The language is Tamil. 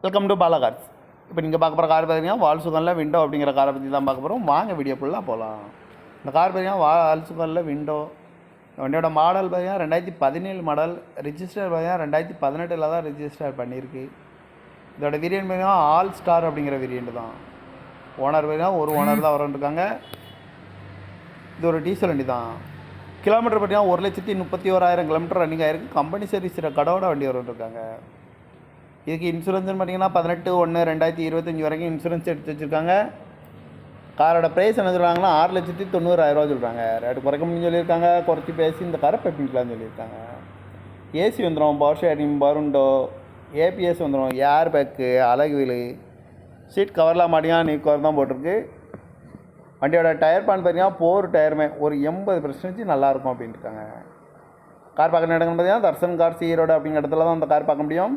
Welcome to Bala cars. இப்போ நீங்கள் பார்க்க போகிற கார் பார்த்தீங்கன்னா வால்சுகனில் விண்டோ அப்படிங்கிற காரை பற்றி தான் பார்க்க போகிறோம். வாங்க வீடியோ ஃபுல்லாக போகலாம். இந்த கார் பார்த்தீங்கன்னா வால்சுகனில் விண்டோ. வண்டியோட மாடல் பார்த்தீங்கன்னா 2017 மாடல். ரிஜிஸ்டர் பார்த்தீங்கன்னா 2018 தான் ரிஜிஸ்டர் பண்ணியிருக்கு. இதோட வேரியன்ட் பார்த்தீங்கன்னா ஆல் ஸ்டார் அப்படிங்கிற வேரியண்ட் தான். ஓனர் பார்த்தீங்கன்னா ஒரு ஓனர் தான் வரன்ட்ருக்காங்க. இது ஒரு டீசல் வண்டி தான். கிலோமீட்டர் பார்த்தீங்கன்னா 1,31,000 கிலோமீட்டர் ரன்னிங் ஆகிருக்கு. கம்பெனி சர்வீஸில் கடவோட வண்டி வரன்ட்ருக்காங்க. இதுக்கு இன்சூரன்ஸ்னு பார்த்தீங்கன்னா 18/1/2025 வரைக்கும் இன்சூரன்ஸ் எடுத்து வச்சுருக்காங்க. காரோட ப்ரைஸ் என்ன சொல்கிறாங்கன்னா 6,90,000 சொல்கிறாங்க. ரேட்டு குறைக்க முடியும்னு சொல்லியிருக்காங்க. குறைச்சி பேசி இந்த காரை பெப்பிங்கலான்னு சொல்லியிருக்காங்க. ஏசி வந்துடும், பவர் ஷேரிங், பருண்டோ, ஏபிஎஸ் வந்துடும், ஏர் பேக்கு, அழகு வீலு, சீட் கவர்லாம் மாட்டிங்கன்னா நீ கவர் தான் போட்டிருக்கு. வண்டியோட டயர் பான் பார்த்தீங்கன்னா 4 டயருமே ஒரு 80% நல்லாயிருக்கும் அப்படின்ட்டுருக்காங்க. கார் பார்க்குற இடங்கள்னு பார்த்தீங்கன்னா தர்சன் கார்ஸ் ஈரோடு அப்படிங்கிற இடத்துல தான் அந்த கார் பார்க்க முடியும்.